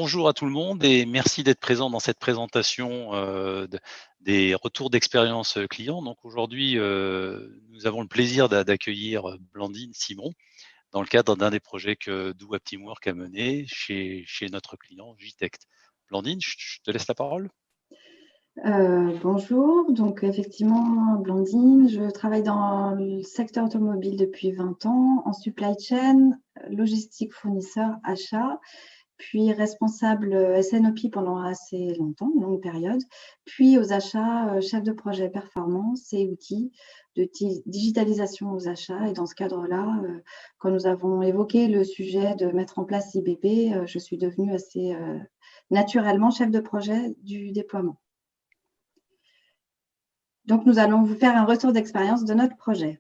Bonjour à tout le monde et merci d'être présent dans cette présentation des retours d'expérience client. Donc aujourd'hui, nous avons le plaisir d'accueillir Blandine Simon dans le cadre d'un des projets que Do Web Teamwork a mené chez notre client Gitect. Blandine, je te laisse la parole. Bonjour, donc effectivement, Blandine, je travaille dans le secteur automobile depuis 20 ans, en supply chain, logistique fournisseur, achat, puis responsable SNOP pendant assez longtemps, une longue période, puis aux achats, chef de projet performance et outils de digitalisation aux achats. Et dans ce cadre-là, quand nous avons évoqué le sujet de mettre en place IBP, je suis devenue assez naturellement chef de projet du déploiement. Donc, nous allons vous faire un retour d'expérience de notre projet.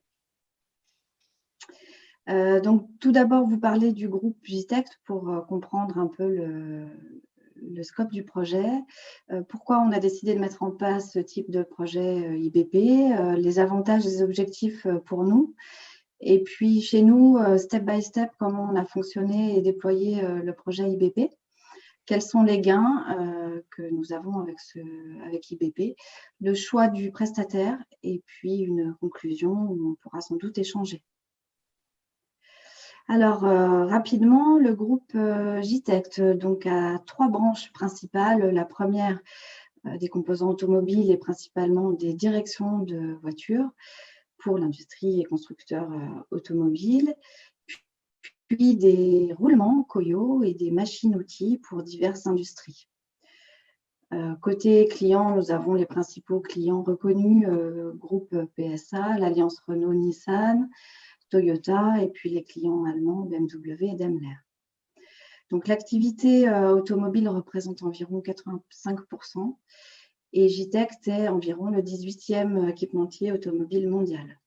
Donc, tout d'abord, vous parler du groupe Gitect pour comprendre un peu le scope du projet, pourquoi on a décidé de mettre en place ce type de projet IBP, les avantages et les objectifs pour nous, et puis chez nous, step by step, comment on a fonctionné et déployé le projet IBP. Quels sont les gains que nous avons avec IBP, le choix du prestataire et puis une conclusion où on pourra sans doute échanger. Alors, rapidement, le groupe Gitect donc, a 3 branches principales. La première, des composants automobiles et principalement des directions de voitures pour l'industrie et constructeurs automobiles. Puis des roulements, Coyo, et des machines-outils pour diverses industries. Côté client, nous avons les principaux clients reconnus, groupe PSA, l'Alliance Renault-Nissan, Toyota, et puis les clients allemands, BMW et Daimler. Donc l'activité automobile représente environ 85% et Gitect est environ le 18e équipementier automobile mondial.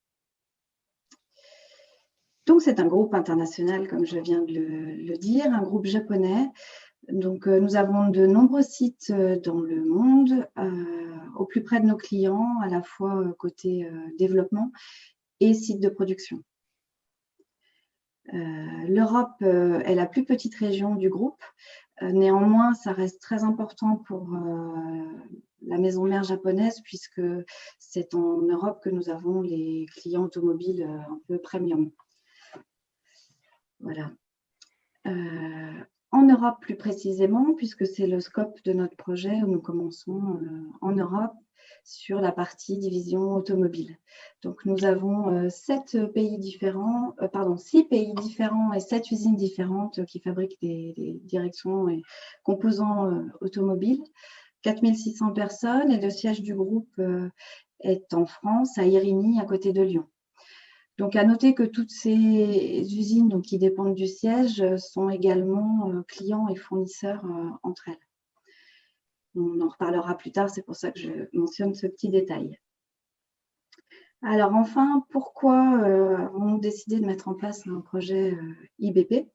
Donc, c'est un groupe international, comme je viens de le dire, un groupe japonais. Donc, nous avons de nombreux sites dans le monde, au plus près de nos clients, à la fois côté développement et sites de production. L'Europe est la plus petite région du groupe. Néanmoins, ça reste très important pour la maison mère japonaise, puisque c'est en Europe que nous avons les clients automobiles un peu premium. Voilà. En Europe plus précisément, puisque c'est le scope de notre projet où nous commençons en Europe sur la partie division automobile. Donc nous avons 6 pays différents et 7 usines différentes qui fabriquent des directions et composants automobiles. 4600 personnes et le siège du groupe est en France, à Irigny, à côté de Lyon. Donc, à noter que toutes ces usines donc, qui dépendent du siège sont également clients et fournisseurs entre elles. On en reparlera plus tard, c'est pour ça que je mentionne ce petit détail. Alors enfin, pourquoi avons-nous décidé de mettre en place un projet IBP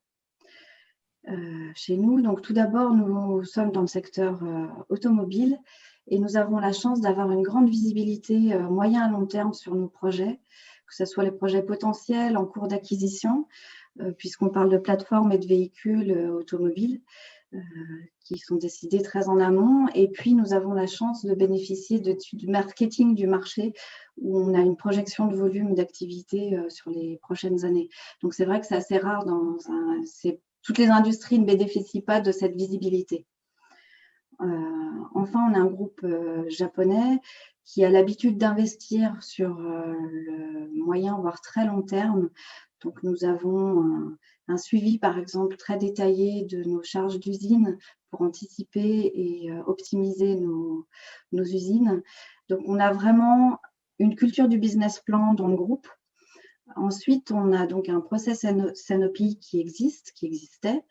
chez nous? Donc, tout d'abord, nous sommes dans le secteur automobile et nous avons la chance d'avoir une grande visibilité moyen à long terme sur nos projets, que ce soit les projets potentiels en cours d'acquisition, puisqu'on parle de plateformes et de véhicules automobiles qui sont décidés très en amont. Et puis, nous avons la chance de bénéficier du marketing du marché où on a une projection de volume d'activité sur les prochaines années. Donc, c'est vrai que c'est assez rare. Toutes les industries ne bénéficient pas de cette visibilité. Enfin, on a un groupe japonais qui a l'habitude d'investir sur le moyen, voire très long terme. Donc, nous avons un suivi, par exemple, très détaillé de nos charges d'usine pour anticiper et optimiser nos usines. Donc, on a vraiment une culture du business plan dans le groupe. Ensuite, on a donc un process SNOP qui existait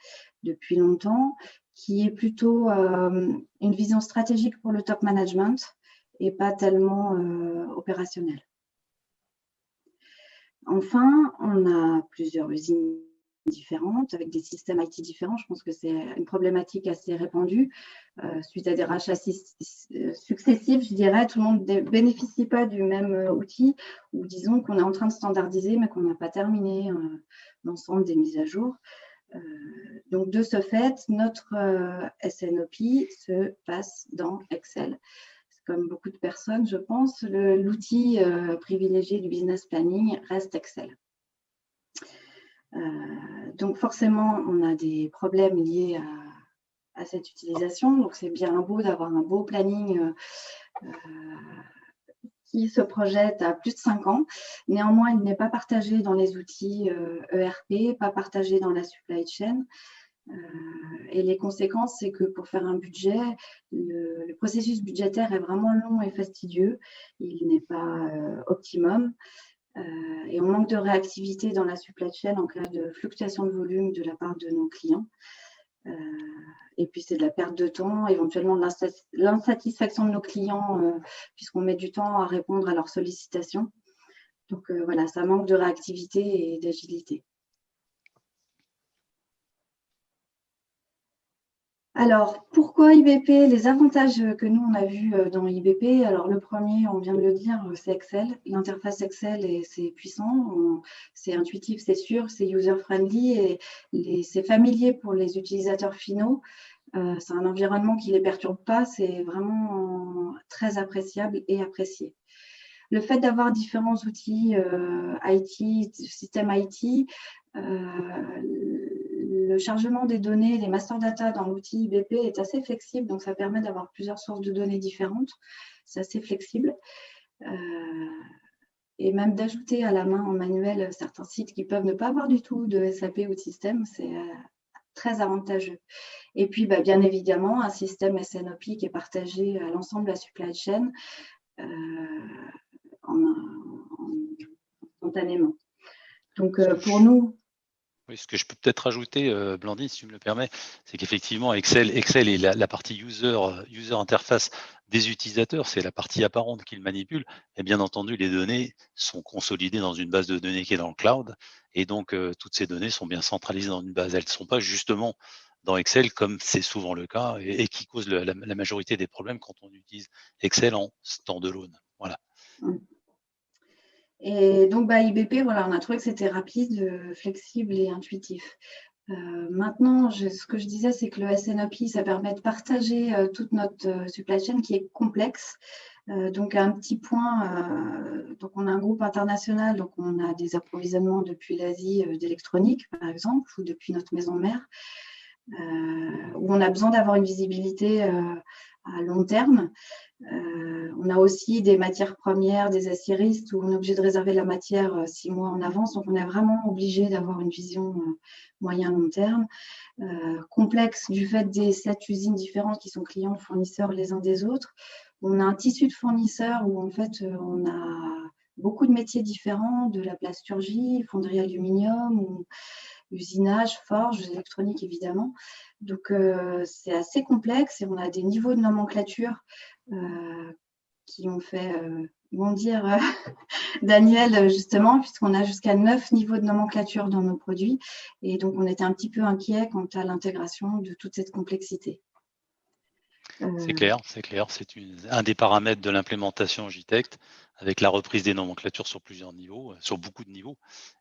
depuis longtemps, qui est plutôt une vision stratégique pour le top management et pas tellement opérationnelle. Enfin, on a plusieurs usines différentes avec des systèmes IT différents. Je pense que c'est une problématique assez répandue. Suite à des rachats successifs, je dirais, tout le monde ne bénéficie pas du même outil, ou disons qu'on est en train de standardiser mais qu'on n'a pas terminé l'ensemble des mises à jour. Donc, de ce fait, notre SNOP se passe dans Excel. Comme beaucoup de personnes, je pense, l'outil privilégié du business planning reste Excel. Donc, forcément, on a des problèmes liés à cette utilisation. Donc, c'est bien beau d'avoir un beau planning qui se projette à plus de 5 ans. Néanmoins, il n'est pas partagé dans les outils ERP, pas partagé dans la supply chain. Et les conséquences, c'est que pour faire un budget, le processus budgétaire est vraiment long et fastidieux. Il n'est pas optimum. Et on manque de réactivité dans la supply chain en cas de fluctuation de volume de la part de nos clients. Et puis, c'est de la perte de temps, éventuellement de l'insatisfaction de nos clients, puisqu'on met du temps à répondre à leurs sollicitations. Donc, voilà, ça manque de réactivité et d'agilité. Alors, pourquoi IBP? Les avantages que nous, on a vus dans IBP, alors le premier, on vient de le dire, c'est Excel. L'interface Excel, c'est puissant, c'est intuitif, c'est sûr, c'est user-friendly et c'est familier pour les utilisateurs finaux. C'est un environnement qui ne les perturbe pas, c'est vraiment très appréciable et apprécié. Le fait d'avoir différents outils IT, système IT, le chargement des données, les master data dans l'outil IBP est assez flexible, donc ça permet d'avoir plusieurs sources de données différentes. C'est assez flexible. Et même d'ajouter à la main en manuel certains sites qui peuvent ne pas avoir du tout de SAP ou de système, c'est très avantageux. Et puis, bien évidemment, un système SNOP qui est partagé à l'ensemble de la supply chain instantanément. Donc, pour nous… Oui, ce que je peux peut-être rajouter, Blandine, si tu me le permets, c'est qu'effectivement, Excel est la partie user interface des utilisateurs, c'est la partie apparente qu'ils manipulent. Et bien entendu, les données sont consolidées dans une base de données qui est dans le cloud. Et donc, toutes ces données sont bien centralisées dans une base. Elles ne sont pas justement dans Excel, comme c'est souvent le cas, et qui cause la majorité des problèmes quand on utilise Excel en standalone. Voilà. Et donc, IBP, voilà, on a trouvé que c'était rapide, flexible et intuitif. Maintenant, ce que je disais, c'est que le SNOP, ça permet de partager toute notre supply chain qui est complexe. Donc, un petit point, donc on a un groupe international, donc on a des approvisionnements depuis l'Asie d'électronique, par exemple, ou depuis notre maison mère, où on a besoin d'avoir une visibilité à long terme. On a aussi des matières premières, des aciéristes où on est obligé de réserver la matière 6 mois en avance. Donc, on est vraiment obligé d'avoir une vision moyen-long terme. Complexe du fait des 7 usines différentes qui sont clients, fournisseurs les uns des autres. On a un tissu de fournisseurs où, en fait, on a beaucoup de métiers différents, de la plasturgie, fonderie aluminium, ou usinage, forge, électronique, évidemment. Donc, c'est assez complexe et on a des niveaux de nomenclature qui ont fait bondir Daniel, justement, puisqu'on a jusqu'à 9 niveaux de nomenclature dans nos produits. Et donc, on était un petit peu inquiet quant à l'intégration de toute cette complexité. C'est clair. C'est un des paramètres de l'implémentation JTECT, avec la reprise des nomenclatures sur plusieurs niveaux, sur beaucoup de niveaux,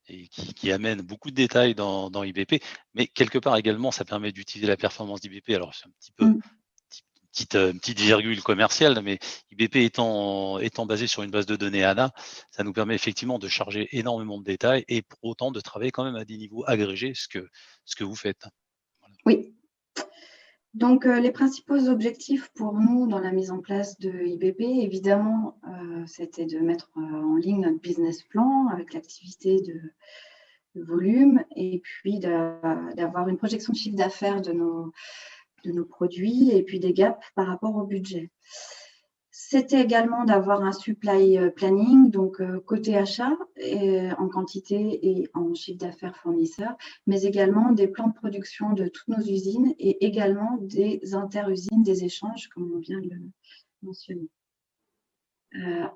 et qui amène beaucoup de détails dans IBP. Mais quelque part également, ça permet d'utiliser la performance d'IBP. Alors, c'est un petit peu petite virgule commerciale, mais IBP étant basé sur une base de données ANA, ça nous permet effectivement de charger énormément de détails et pour autant de travailler quand même à des niveaux agrégés, ce que vous faites. Voilà. Oui. Donc, les principaux objectifs pour nous dans la mise en place de IBP, évidemment, c'était de mettre en ligne notre business plan avec l'activité de volume et puis d'avoir une projection de chiffre d'affaires de nos produits et puis des gaps par rapport au budget. C'était également d'avoir un supply planning, donc côté achat en quantité et en chiffre d'affaires fournisseur, mais également des plans de production de toutes nos usines et également des inter-usines, des échanges, comme on vient de le mentionner.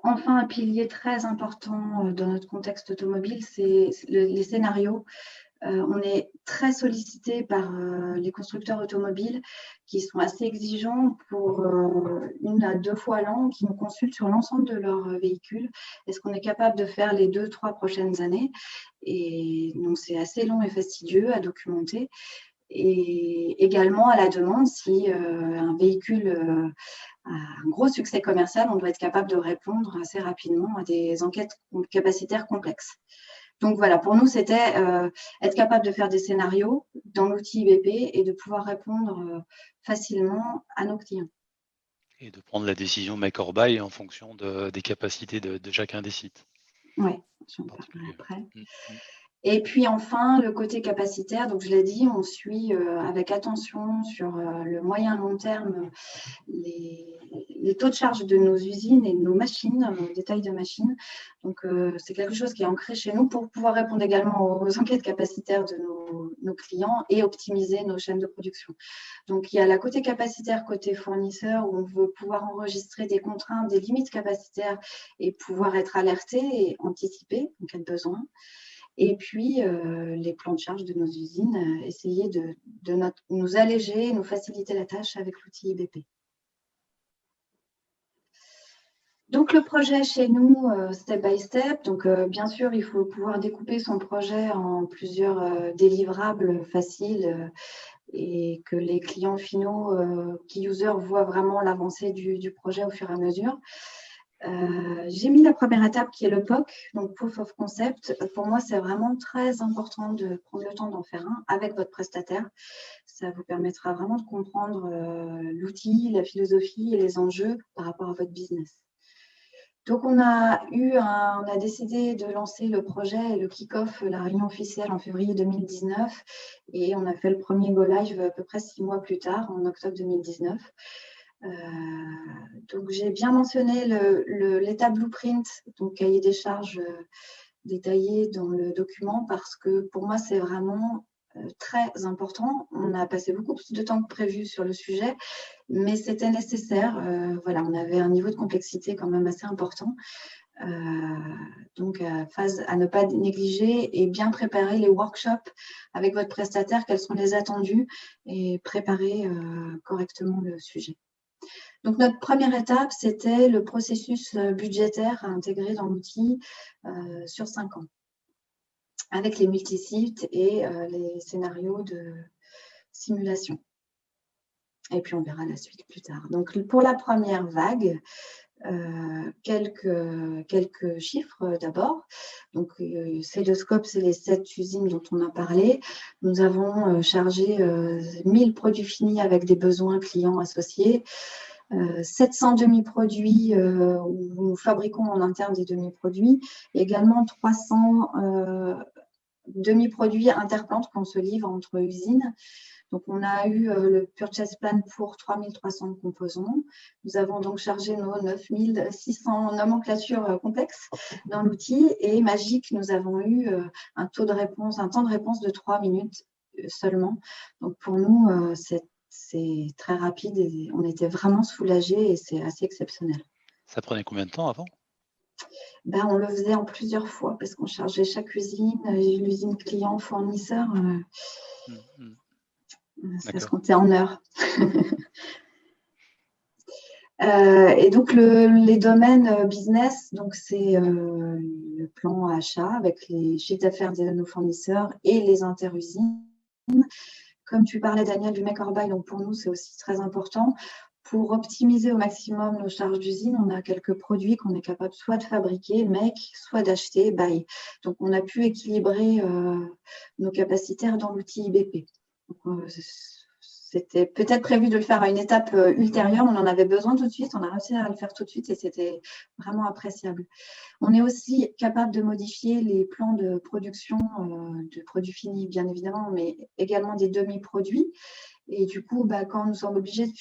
Enfin, un pilier très important dans notre contexte automobile, c'est les scénarios. On est très sollicité par les constructeurs automobiles qui sont assez exigeants pour 1 à 2 fois l'an, qui nous consultent sur l'ensemble de leurs véhicules. Est-ce qu'on est capable de faire les 2-3 prochaines années? Et donc, c'est assez long et fastidieux à documenter. Et également à la demande, si un véhicule a un gros succès commercial, on doit être capable de répondre assez rapidement à des enquêtes capacitaires complexes. Donc voilà, pour nous, c'était être capable de faire des scénarios dans l'outil IBP et de pouvoir répondre facilement à nos clients. Et de prendre la décision make or buy en fonction des capacités de chacun des sites. Oui, j'en En parlerai particulier. après. Mmh. Et puis enfin, le côté capacitaire, donc je l'ai dit, on suit avec attention sur le moyen long terme les taux de charge de nos usines et de nos machines, nos détails de machines. Donc, c'est quelque chose qui est ancré chez nous pour pouvoir répondre également aux enquêtes capacitaires de nos clients et optimiser nos chaînes de production. Donc, il y a la côté capacitaire, côté fournisseur, où on veut pouvoir enregistrer des contraintes, des limites capacitaires et pouvoir être alerté et anticiper en cas de besoin. Et puis, les plans de charge de nos usines, essayer de nous alléger, nous faciliter la tâche avec l'outil IBP. Donc, le projet chez nous, step by step. Donc, bien sûr, il faut pouvoir découper son projet en plusieurs délivrables faciles et que les clients finaux, key users, voient vraiment l'avancée du projet au fur et à mesure. J'ai mis la première étape qui est le POC, donc Proof of Concept. Pour moi, c'est vraiment très important de prendre le temps d'en faire un avec votre prestataire. Ça vous permettra vraiment de comprendre l'outil, la philosophie et les enjeux par rapport à votre business. Donc, on a décidé de lancer le projet et le kick-off, la réunion officielle en février 2019. Et on a fait le premier go live à peu près 6 mois plus tard, en octobre 2019. Donc, j'ai bien mentionné l'état blueprint, donc cahier des charges détaillé dans le document, parce que pour moi, c'est vraiment très important. On a passé beaucoup plus de temps que prévu sur le sujet, mais c'était nécessaire. Voilà, on avait un niveau de complexité quand même assez important. Donc, phase à ne pas négliger et bien préparer les workshops avec votre prestataire, quels sont les attendus et préparer correctement le sujet. Donc, notre première étape, c'était le processus budgétaire à intégrer dans l'outil sur 5 ans, avec les multisites et les scénarios de simulation. Et puis, on verra la suite plus tard. Donc, pour la première vague, quelques chiffres d'abord. Donc, Cedoscope, c'est les 7 usines dont on a parlé. Nous avons chargé 1000 produits finis avec des besoins clients associés. 700 demi-produits où nous fabriquons en interne des demi-produits. Et également 300 demi-produits interplantes qu'on se livre entre usines. Donc, on a eu le purchase plan pour 3300 composants. Nous avons donc chargé nos 9600 nomenclatures complexes dans l'outil. Et magique, nous avons eu un temps de réponse de 3 minutes seulement. Donc, pour nous, c'est très rapide et on était vraiment soulagés et c'est assez exceptionnel. Ça prenait combien de temps avant? On le faisait en plusieurs fois parce qu'on chargeait chaque usine, l'usine client, fournisseur. Ça se comptait en heures. Et donc, les domaines business, donc c'est le plan achat avec les chiffres d'affaires de nos fournisseurs et les interusines. Comme tu parlais, Daniel, du make or buy, donc pour nous, c'est aussi très important. Pour optimiser au maximum nos charges d'usine, on a quelques produits qu'on est capable soit de fabriquer, make, soit d'acheter, buy. Donc, on a pu équilibrer nos capacitaires dans l'outil IBP. Donc, c'était peut-être prévu de le faire à une étape ultérieure, mais on en avait besoin tout de suite. On a réussi à le faire tout de suite et c'était vraiment appréciable. On est aussi capable de modifier les plans de production de produits finis, bien évidemment, mais également des demi-produits. Et du coup, quand nous sommes obligés de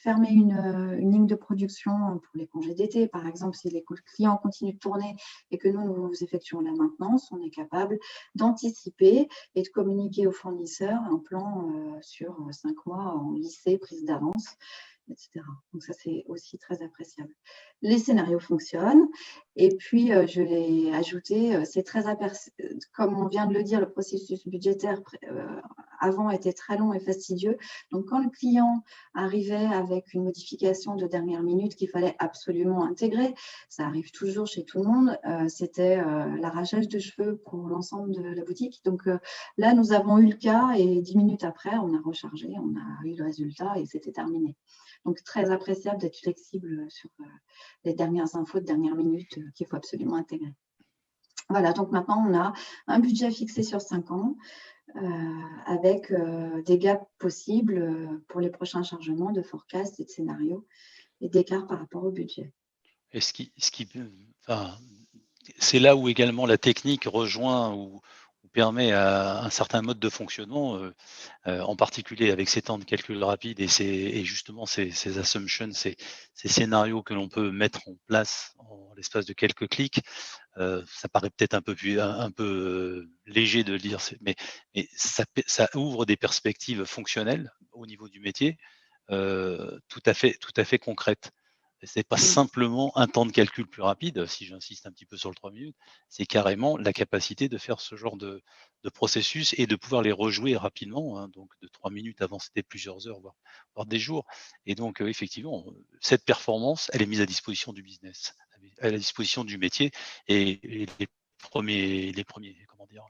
fermer une ligne de production pour les congés d'été, par exemple, si les clients continuent de tourner et que nous effectuons la maintenance, on est capable d'anticiper et de communiquer aux fournisseurs un plan sur 5 mois en lycée, prise d'avance, etc. Donc ça, c'est aussi très appréciable. les scénarios fonctionnent. Et puis, je l'ai ajouté, c'est très comme on vient de le dire, le processus budgétaire avant était très long et fastidieux. Donc, quand le client arrivait avec une modification de dernière minute qu'il fallait absolument intégrer, ça arrive toujours chez tout le monde, c'était l'arrachage de cheveux pour l'ensemble de la boutique. Donc, là, nous avons eu le cas et 10 minutes après, on a rechargé, on a eu le résultat et c'était terminé. Donc, très appréciable d'être flexible sur les dernières infos de dernière minute qu'il faut absolument intégrer. Voilà, donc maintenant, on a un budget fixé sur 5 ans avec des gaps possibles pour les prochains chargements de forecast et de scénarios et d'écart par rapport au budget. Et c'est là où également la technique rejoint ou permet à un certain mode de fonctionnement, en particulier avec ces temps de calcul rapides et justement ces assumptions, ces scénarios que l'on peut mettre en place en l'espace de quelques clics. Ça paraît peut-être un peu léger de le dire, mais ça ouvre des perspectives fonctionnelles au niveau du métier, tout à fait concrètes. C'est pas simplement un temps de calcul plus rapide, si j'insiste un petit peu sur le 3 minutes, c'est carrément la capacité de faire ce genre de processus et de pouvoir les rejouer rapidement, hein. Donc de 3 minutes avant, c'était plusieurs heures, voire des jours. Et donc, effectivement, cette performance, elle est mise à disposition du business, à la disposition du métier et les premiers, comment dire?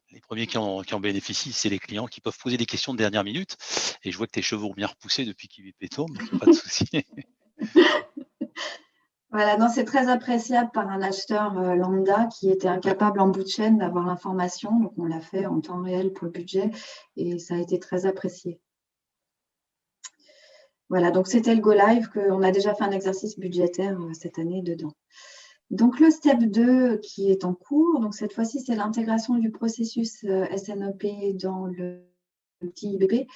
Les premiers qui en bénéficient, c'est les clients qui peuvent poser des questions de dernière minute. Et je vois que tes cheveux ont bien repoussé depuis qu'IVP tourne, donc il n'y a pas de souci. Voilà, non, c'est très appréciable par un acheteur lambda qui était incapable en bout de chaîne d'avoir l'information. Donc, on l'a fait en temps réel pour le budget et ça a été très apprécié. Voilà, donc c'était le Go Live qu'on a déjà fait un exercice budgétaire cette année dedans. Donc, le step 2 qui est en cours, donc cette fois-ci, c'est l'intégration du processus SNOP dans l'outil IBP.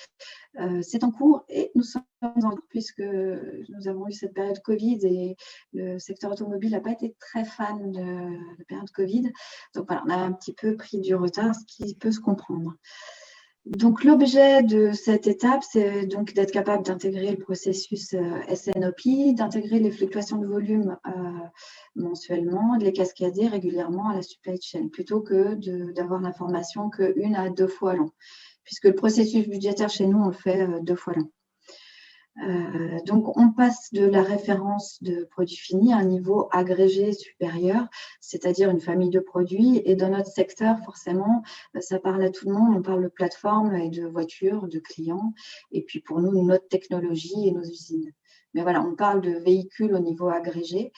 C'est en cours et nous sommes en cours puisque nous avons eu cette période Covid et le secteur automobile n'a pas été très fan de la période Covid. Donc voilà, on a un petit peu pris du retard, ce qui peut se comprendre. Donc l'objet de cette étape, c'est donc d'être capable d'intégrer le processus SNOP, d'intégrer les fluctuations de volume mensuellement, de les cascader régulièrement à la supply chain, plutôt que d'avoir l'information qu'une à 2 fois l'an, puisque le processus budgétaire chez nous, on le fait 2 fois l'an. Donc, on passe de la référence de produits finis à un niveau agrégé supérieur, c'est-à-dire une famille de produits. Et dans notre secteur, forcément, ça parle à tout le monde. On parle de plateformes et de voitures, de clients. Et puis, pour nous, notre technologie et nos usines. Mais voilà, on parle de véhicules au niveau agrégé.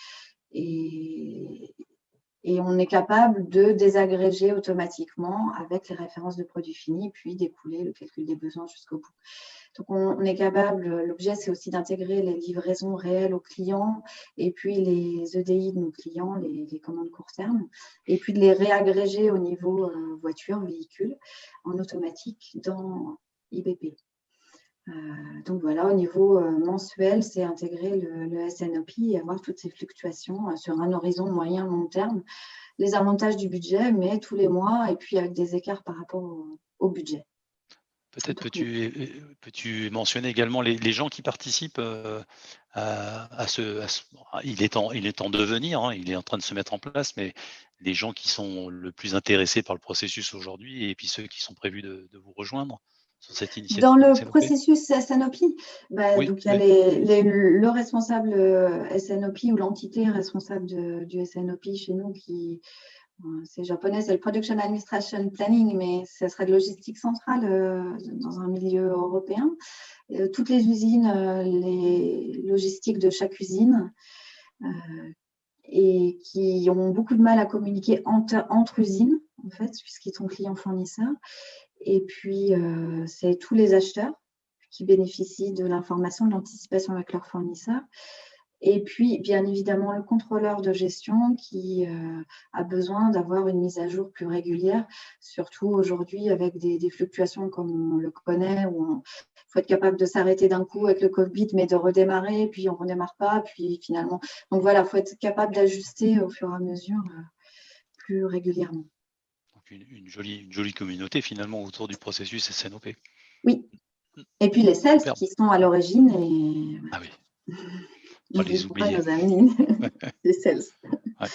Et on est capable de désagréger automatiquement avec les références de produits finis, puis d'écouler le calcul des besoins jusqu'au bout. Donc, on est capable, l'objet, c'est aussi d'intégrer les livraisons réelles aux clients et puis les EDI de nos clients, les commandes court terme, et puis de les réagréger au niveau voiture, véhicule, en automatique dans IBP. Donc voilà, au niveau mensuel, c'est intégrer le SNOP et avoir toutes ces fluctuations sur un horizon moyen-long terme. Les avantages du budget, mais tous les mois et puis avec des écarts par rapport au budget. Peut-être peux-tu mentionner également les gens qui participent à ce. Il est en devenir, hein, il est en train de se mettre en place, mais les gens qui sont le plus intéressés par le processus aujourd'hui et puis ceux qui sont prévus de vous rejoindre sur cette initiative Dans le SNOP? processus SNOP, Oui, donc il y a oui. le responsable SNOP ou l'entité responsable du SNOP chez nous c'est japonais, c'est le Production Administration Planning, mais ce serait de logistique centrale dans un milieu européen. Toutes les usines, les logistiques de chaque usine, et qui ont beaucoup de mal à communiquer entre usines, en fait, puisqu'ils sont clients-fournisseurs. Et puis, c'est tous les acheteurs qui bénéficient de l'information, de l'anticipation avec leurs fournisseurs. Et puis, bien évidemment, le contrôleur de gestion qui a besoin d'avoir une mise à jour plus régulière, surtout aujourd'hui avec des fluctuations comme on le connaît, où il faut être capable de s'arrêter d'un coup avec le Covid, mais de redémarrer, puis on ne redémarre pas, puis finalement. Donc voilà, il faut être capable d'ajuster au fur et à mesure plus régulièrement. Donc une jolie communauté finalement autour du processus SNOP. Oui. Et puis les sales Superbe. qui sont à l'origine. Et... Ah oui. pas Ils ne les sont pas oublier. nos amis, les sales. Ouais.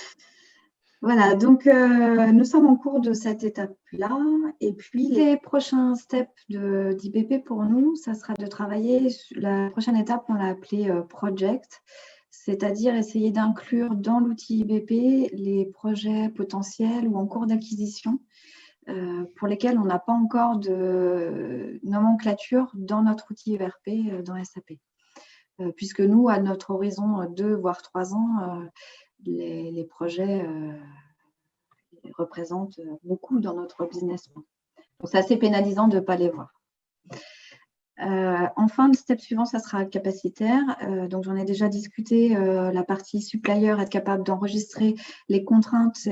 Voilà, donc nous sommes en cours de cette étape-là. Et puis, les prochains steps d'IBP pour nous, ça sera de travailler. La prochaine étape, on l'a appelée Project, c'est-à-dire essayer d'inclure dans l'outil IBP les projets potentiels ou en cours d'acquisition pour lesquels on n'a pas encore de nomenclature dans notre outil ERP, dans SAP. Puisque nous, à notre horizon 2 voire 3 ans, les projets représentent beaucoup dans notre business plan. Donc, c'est assez pénalisant de ne pas les voir. Enfin, le step suivant, ça sera capacitaire. Donc, j'en ai déjà discuté. La partie supplier, être capable d'enregistrer les contraintes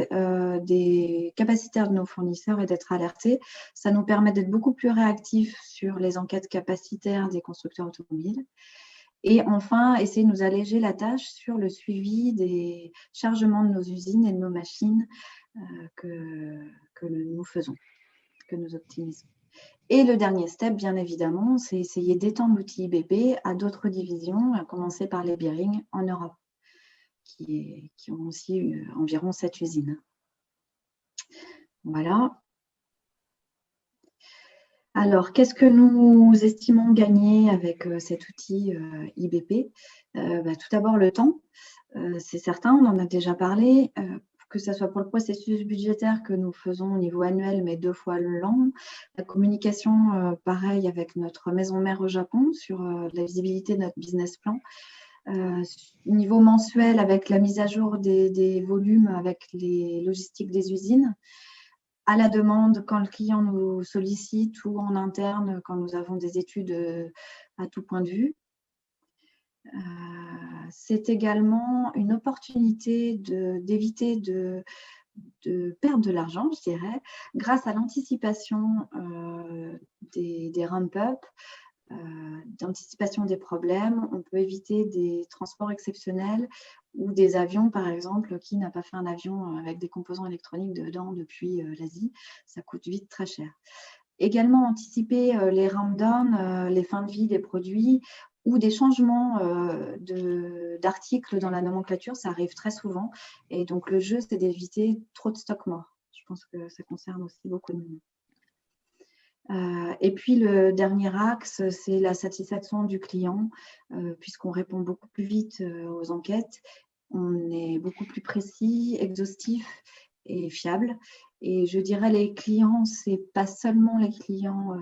des capacitaires de nos fournisseurs et d'être alerté. Ça nous permet d'être beaucoup plus réactifs sur les enquêtes capacitaires des constructeurs automobiles. Et enfin, essayer de nous alléger la tâche sur le suivi des chargements de nos usines et de nos machines que nous faisons, que nous optimisons. Et le dernier step, bien évidemment, c'est essayer d'étendre l'outil IBP à d'autres divisions, à commencer par les bearings en Europe, qui ont aussi environ 7 usines. Voilà. Alors, qu'est-ce que nous estimons gagner avec cet outil IBP? Tout d'abord, le temps. C'est certain, on en a déjà parlé. Que ce soit pour le processus budgétaire que nous faisons au niveau annuel, mais 2 fois l'an. La communication, pareil, avec notre maison mère au Japon sur la visibilité de notre business plan. Niveau mensuel, avec la mise à jour des volumes, avec les logistiques des usines. À la demande, quand le client nous sollicite ou en interne, quand nous avons des études à tout point de vue. C'est également une opportunité d'éviter de perdre de l'argent, je dirais, grâce à l'anticipation des ramp-up, d'anticipation des problèmes. On peut éviter des transports exceptionnels ou des avions, par exemple. Qui n'a pas fait un avion avec des composants électroniques dedans depuis l'Asie? Ça coûte vite très cher. Également anticiper les ramp-down, les fins de vie des produits ou des changements d'articles dans la nomenclature, ça arrive très souvent. Et donc, le jeu, c'est d'éviter trop de stock mort. Je pense que ça concerne aussi beaucoup de monde. Et puis, le dernier axe, c'est la satisfaction du client, puisqu'on répond beaucoup plus vite aux enquêtes. On est beaucoup plus précis, exhaustif et fiable. Et je dirais les clients, ce n'est pas seulement les clients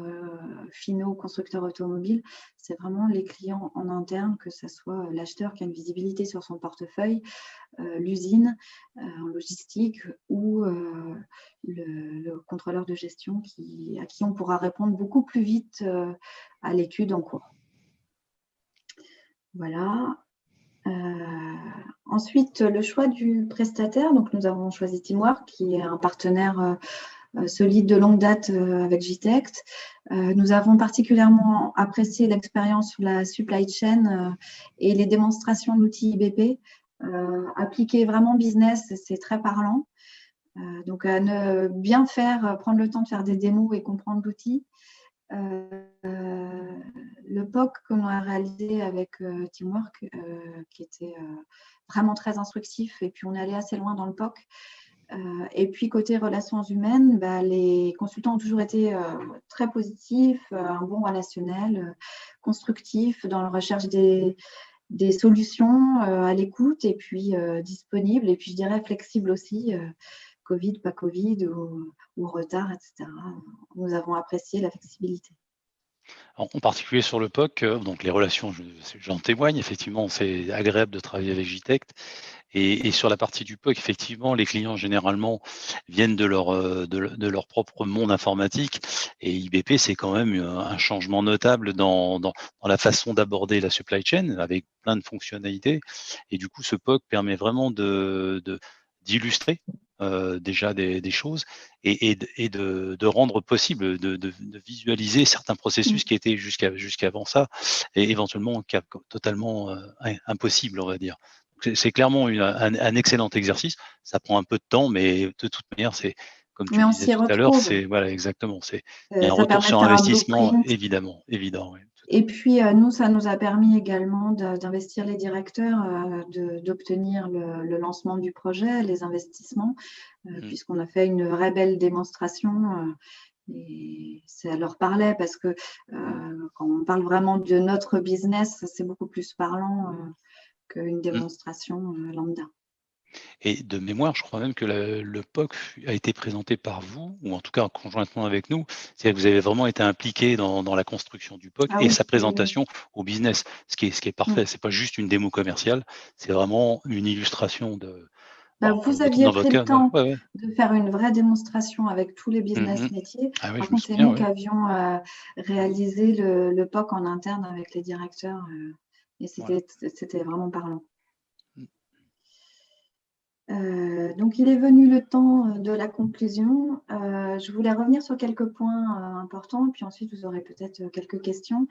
finaux, constructeurs automobiles, c'est vraiment les clients en interne, que ce soit l'acheteur qui a une visibilité sur son portefeuille, l'usine en logistique ou le contrôleur de gestion à qui on pourra répondre beaucoup plus vite à l'étude en cours. Voilà. Ensuite, le choix du prestataire. Donc, nous avons choisi Teamwork, qui est un partenaire solide de longue date avec Gitect. Nous avons particulièrement apprécié l'expérience sur la supply chain et les démonstrations d'outils IBP. Appliquer vraiment business, c'est très parlant. Donc, à ne bien faire, prendre le temps de faire des démos et comprendre l'outil. Le POC que l'on a réalisé avec Teamwork, qui était vraiment très instructif, et puis on est allé assez loin dans le POC. Et puis côté relations humaines, les consultants ont toujours été très positifs, un bon relationnel, constructif dans la recherche des solutions, à l'écoute, et puis disponibles, et puis je dirais flexibles aussi. Covid, pas Covid, ou retard, etc. Nous avons apprécié la flexibilité. En particulier sur le POC, donc les relations, j'en témoigne, effectivement, c'est agréable de travailler avec Gitect. Et sur la partie du POC, effectivement, les clients généralement viennent de leur propre monde informatique, et IBP, c'est quand même un changement notable dans la façon d'aborder la supply chain, avec plein de fonctionnalités. Et du coup, ce POC permet vraiment d'illustrer déjà des choses et de rendre possible de visualiser certains processus qui étaient jusqu'avant ça et éventuellement totalement impossibles, on va dire. C'est clairement un excellent exercice. Ça prend un peu de temps, mais de toute manière, c'est comme tu Mais le on disais s'y tout à l'heure, retrouve. c'est voilà exactement. Il y a un Ça retour permet de sur faire un investissement blueprint. évident, oui. Et puis, nous, ça nous a permis également d'investir les directeurs, d'obtenir le lancement du projet, les investissements, puisqu'on a fait une vraie belle démonstration. Et ça leur parlait parce que quand on parle vraiment de notre business, c'est beaucoup plus parlant qu'une démonstration lambda. Et de mémoire, je crois même que le POC a été présenté par vous, ou en tout cas conjointement avec nous. C'est-à-dire que vous avez vraiment été impliqué dans la construction du POC Ah et oui, sa oui, oui. présentation au business, ce qui est parfait. C'est pas juste une démo commerciale, c'est vraiment une illustration de, Vous dans aviez votre pris le cas, temps ouais, ouais. de faire une vraie démonstration avec tous les business métiers. Ah oui, Par je me contre, c'est souviens, nous ouais. qui avions réalisé le POC en interne avec les directeurs et Voilà. c'était vraiment parlant. Mm. Donc, il est venu le temps de la conclusion. Je voulais revenir sur quelques points importants, puis ensuite, vous aurez peut-être quelques questions.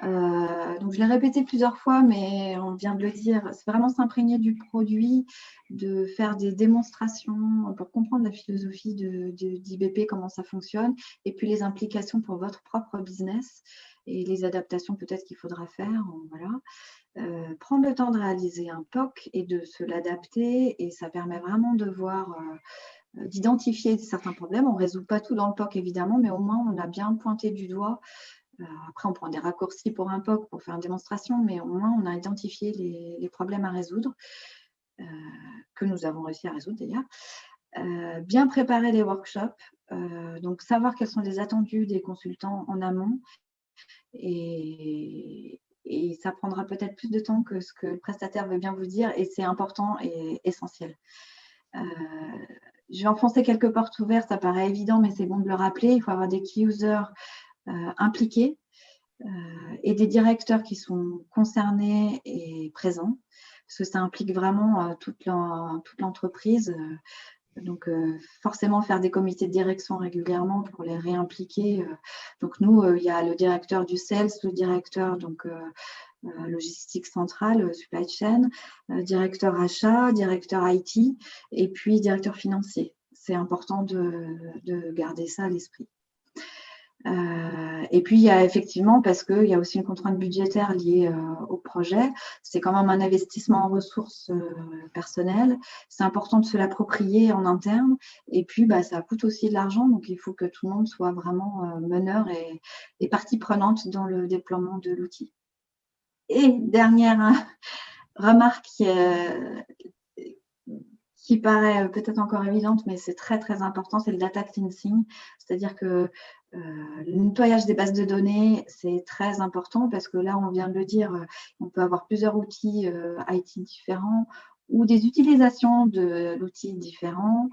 Donc, je l'ai répété plusieurs fois, mais on vient de le dire, c'est vraiment s'imprégner du produit, de faire des démonstrations pour comprendre la philosophie d'IBP, comment ça fonctionne, et puis les implications pour votre propre business et les adaptations peut-être qu'il faudra faire. Voilà. Prendre le temps de réaliser un POC et de se l'adapter, et ça permet vraiment de voir, d'identifier certains problèmes. On ne résout pas tout dans le POC, évidemment, mais au moins, on a bien pointé du doigt. Après, on prend des raccourcis pour un POC pour faire une démonstration, mais au moins, on a identifié les problèmes à résoudre, que nous avons réussi à résoudre d'ailleurs. Bien préparer les workshops, donc savoir quels sont les attendus des consultants en amont, et ça prendra peut-être plus de temps que ce que le prestataire veut bien vous dire, et c'est important et essentiel. Je vais enfoncer quelques portes ouvertes, ça paraît évident, mais c'est bon de le rappeler. Il faut avoir des key users impliqués et des directeurs qui sont concernés et présents, parce que ça implique vraiment toute l'entreprise. Donc, forcément, faire des comités de direction régulièrement pour les réimpliquer. Donc, nous, il y a le directeur du sales, le directeur logistique centrale, supply chain, directeur achat, directeur IT, et puis directeur financier. C'est important de garder ça à l'esprit. Et puis, il y a effectivement, parce qu'il y a aussi une contrainte budgétaire liée au projet, c'est quand même un investissement en ressources personnelles. C'est important de se l'approprier en interne. Et puis, ça coûte aussi de l'argent. Donc, il faut que tout le monde soit vraiment meneur et partie prenante dans le déploiement de l'outil. Et dernière remarque qui paraît peut-être encore évidente, mais c'est très, très important, c'est le data cleansing. C'est-à-dire que le nettoyage des bases de données, c'est très important parce que là, on vient de le dire, on peut avoir plusieurs outils IT différents ou des utilisations de l'outil différents.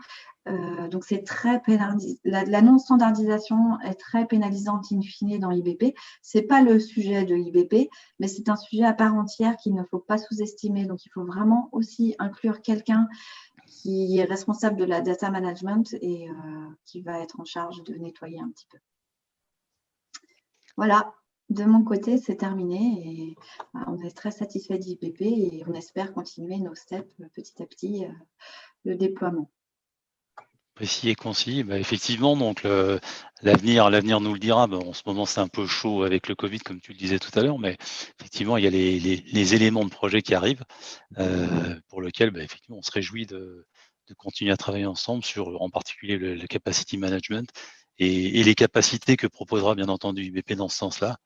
Donc, c'est très pénalisant. La non-standardisation est très pénalisante in fine dans IBP. Ce n'est pas le sujet de IBP, mais c'est un sujet à part entière qu'il ne faut pas sous-estimer. Donc, il faut vraiment aussi inclure quelqu'un qui est responsable de la data management et qui va être en charge de nettoyer un petit peu. Voilà, de mon côté, c'est terminé et on est très satisfait d'IBP et on espère continuer nos steps petit à petit, le déploiement. Précis et concis, effectivement, donc l'avenir nous le dira. En ce moment, c'est un peu chaud avec le Covid, comme tu le disais tout à l'heure, mais effectivement, il y a les éléments de projet qui arrivent, pour lesquels, effectivement, on se réjouit de continuer à travailler ensemble sur, en particulier, le capacity management et les capacités que proposera, bien entendu, IBP dans ce sens-là,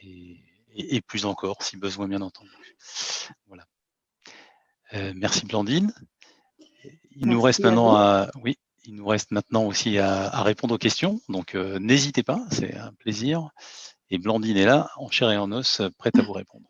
et plus encore, si besoin, bien entendu. Voilà. Merci Blandine. Il nous reste maintenant il nous reste maintenant aussi à répondre aux questions, donc n'hésitez pas, c'est un plaisir. Et Blandine est là, en chair et en os, prête à vous répondre.